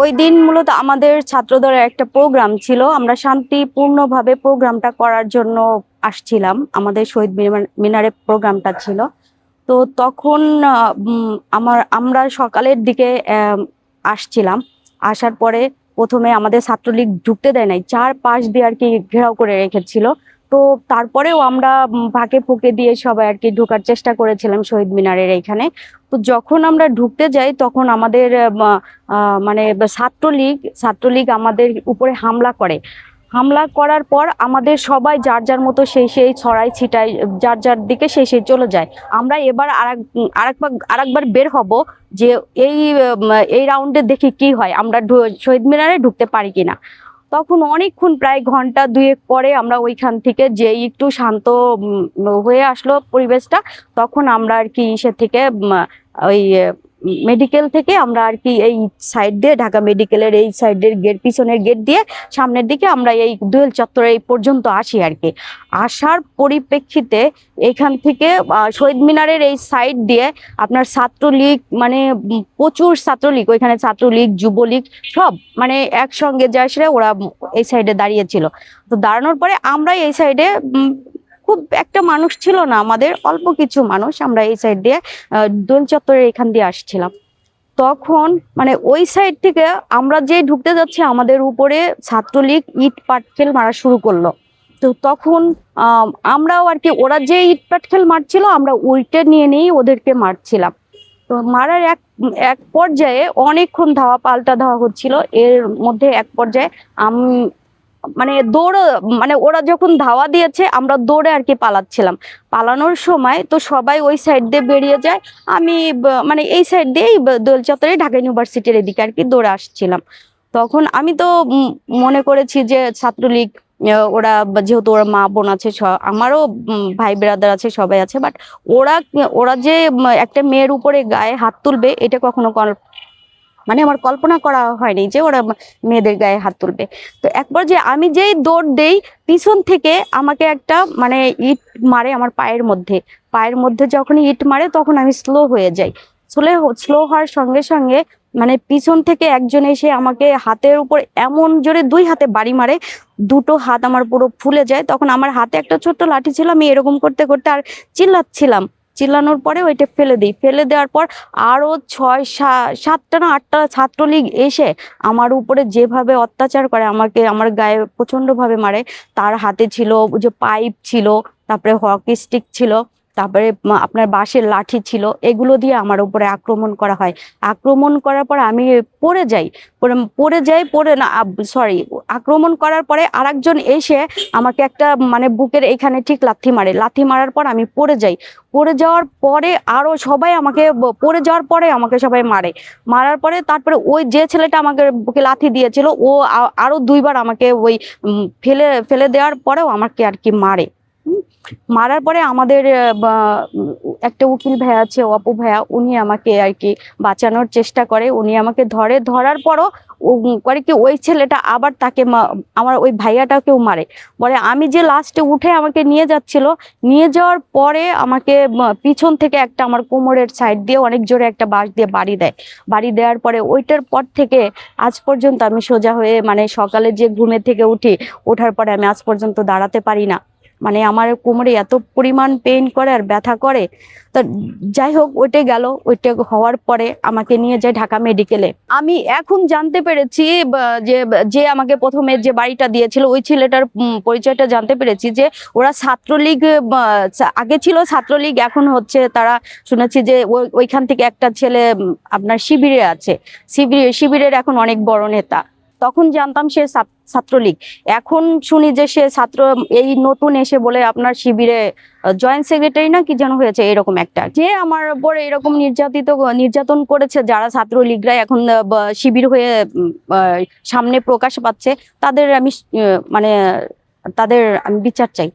ওই দিন মূলত আমাদের ছাত্রদলের একটা প্রোগ্রাম ছিল। আমরা শান্তিপূর্ণভাবে প্রোগ্রামটা করার জন্য আসছিলাম। আমাদের শহীদ মিনারে প্রোগ্রামটা ছিল। তো তখন আমরা সকালের দিকে আসছিলাম। আসার পরে প্রথমে আমাদের ছাত্রলীগ ঢুকতে দেয় নাই, চারপাশ দিয়ে আর কি ঘেরাও করে রেখেছিল। তো তারপরেও আমরা ফাঁকে ফুঁকে দিয়ে সবাই আর কি ঢোকার চেষ্টা করেছিলাম শহীদ মিনারের এইখানে। তো যখন আমরা ঢুকতে যাই তখন আমাদের মানে ছাত্রলীগ আমাদের উপরে হামলা করে। হামলা করার পর আমাদের সবাই যার যার মতো সেই ছড়াই ছিটাই যার যার দিকে সেই চলে যায়। আমরা এবার আরেকবার বের হব যে এই রাউন্ডে দেখি কি হয়, আমরা শহীদ মিনারে ঢুকতে পারি কিনা। তখন অনেকক্ষণ প্রায় ঘন্টা দুয়েক পরে আমরা ওইখান থেকে যে একটু শান্ত হয়ে আসলো পরিবেশটা, তখন আমরা আর কি ইসে থেকে ওই মেডিকেল থেকে আমরা আর কি এই সাইড দিয়ে ঢাকা মেডিকেলের এই সাইডের গেট, পিছনের গেট দিয়ে সামনের দিকে আমরা এই দোয়েল চত্বরে এই পর্যন্ত আসি আর কি। আসার পরিপ্রেক্ষিতে এইখান থেকে শহীদ মিনারের এই সাইড দিয়ে আপনার ছাত্রলীগ মানে প্রচুর ছাত্রলীগ, ওইখানে ছাত্রলীগ যুবলীগ সব মানে একসঙ্গে যায়, সেটা ওরা এই সাইডে দাঁড়িয়েছিল। তো দাঁড়ানোর পরে আমরা এই সাইডে খুব একটা মানুষ ছিল না, আমাদের অল্প কিছু মানুষ, আমরা এই সাইড দিয়ে দোল চত্বরের এখান দিয়ে আসছিলাম। তখন মানে ওই সাইড থেকে আমরা যে ঢুকতে যাচ্ছি আমাদের উপরে ছাত্রলীগ ইট পাটকেল মারা শুরু করলো। তো তখন আমরাও আর কি, ওরা যে ইট পাটকেল মারছিল আমরা ওইটা নিয়ে নিয়েই ওদেরকে মারছিলাম। তো মারার এক পর্যায়ে অনেকক্ষণ ধাওয়া পাল্টা ধাওয়া হচ্ছিল। এর মধ্যে এক পর্যায়ে মানে দৌড়, মানে ওরা যখন ধাওয়া দিয়েছে আমরা দৌড়ে আর কি পালাচ্ছিলাম। পালানোর সময় তো সবাই ওই সাইড দিয়ে বেরিয়ে যায়, আমি মানে এই সাইড দিয়েই দোল চত্বরে ঢাকা ইউনিভার্সিটির এদিকে আর কি দৌড়ে আসছিলাম। তখন আমি তো মনে করেছি যে ছাত্রলীগ ওরা যেহেতু ওরা মা বোন আছে, আমারও ভাই ব্রাদার আছে, সবাই আছে, বাট ওরা ওরা যে একটা মেয়ের উপরে গায়ে হাত তুলবে এটা কখনো মানে আমার কল্পনা করা হয়নি যে ওরা মেয়েদের গায়ে হাত তুলবে। তো একবার যে আমি যেই দৌড় দেই, পিছন থেকে আমাকে একটা মানে ইট মারে আমার পায়ের মধ্যে যখন ইট মারে তখন আমি স্লো হয়ে যাই। স্লো হওয়ার সঙ্গে সঙ্গে মানে পিছন থেকে একজন এসে আমাকে হাতের উপর এমন জোরে দুই হাতে বাড়ি মারে, দুটো হাত আমার পুরো ফুলে যায়। তখন আমার হাতে একটা ছোট্ট লাঠি ছিল, আমি এরকম করতে করতে আর চিল্লাচ্ছিলাম। চিল্লানোর পরে ওইটা ফেলে দিই। ফেলে দেওয়ার পর আরো 6-7টা না 8টা ছাত্রলীগ এসে আমার উপরে যেভাবে অত্যাচার করে, আমাকে আমার গায়ে প্রচন্ড ভাবে মারে। তার হাতে ছিল যে পাইপ ছিল, তারপরে হকি স্টিক ছিল, তারপরে আপনার বাঁশের লাঠি ছিল, এগুলো দিয়ে আমার উপরে আক্রমণ করা হয়। আক্রমণ করার পর আমি পড়ে যাই। পড়ে না, সরি, আক্রমণ করার পরে আরেকজন এসে আমাকে একটা মানে বুকের এখানে ঠিক লাথি মারার পর আমি পড়ে যাই। পড়ে যাওয়ার পরে আরো সবাই আমাকে, পড়ে যাওয়ার পরে আমাকে সবাই মারার পরে তারপরে ওই যে ছেলেটা আমাকে বুকে লাথি দিয়েছিল ও আরো দুইবার আমাকে ওই ফেলে ফেলে দেওয়ার পরেও আমাকে আর কি মারে। মারার পরে আমাদের একটা উকিল ভাইয়া আছে, অপু ভাইয়া, উনি আমাকে আর কি বাঁচানোর চেষ্টা করে। উনি আমাকে ধরার পরও করে কি ওই ছেলেটা আবার তাকে আমার ওই ভাইয়াটাকেও মারে। বলে আমি যে লাস্টে উঠে আমাকে নিয়ে যাচ্ছিল, নিয়ে যাওয়ার পরে আমাকে পিছন থেকে একটা আমার কোমরের সাইড দিয়ে অনেক জোরে একটা বাঁশ দিয়ে বাড়ি দেওয়ার পরে ওইটার পর থেকে আজ পর্যন্ত আমি সোজা হয়ে মানে সকালে যে ঘুমের থেকে ওঠার পরে আমি আজ পর্যন্ত দাঁড়াতে পারি না। মানে আমার কোমরে এত পরিমাণ পেইন করে আর ব্যথা করে। তো যাই হোক, ওইটা হওয়ার পরে আমাকে নিয়ে যায় ঢাকা মেডিকেলে। আমি এখন জানতে পেরেছি যে আমাকে প্রথমে যে বাড়িটা দিয়েছিল ওই ছেলেটার পরিচয়টা জানতে পেরেছি যে ওরা ছাত্রলীগ, আগে ছিল ছাত্রলীগ, এখন হচ্ছে তারা, শুনেছি যে ওইখান থেকে একটা ছেলে আপনার শিবিরে আছে, শিবিরের এখন অনেক বড় নেতা। তখন জানতাম সে ছাত্রলীগ, এখন শুনি যে সে ছাত্র, এই নতুন এসে বলে আপনার শিবিরে জয়েন্ট সেক্রেটারি না কি যেন হয়েছে, এরকম একটা। যে আমার উপরে এরকম নির্যাতন করেছে যারা ছাত্রলীগরা এখন শিবির হয়ে সামনে প্রকাশ পাচ্ছে, তাদের আমি মানে তাদের আমি বিচার চাই।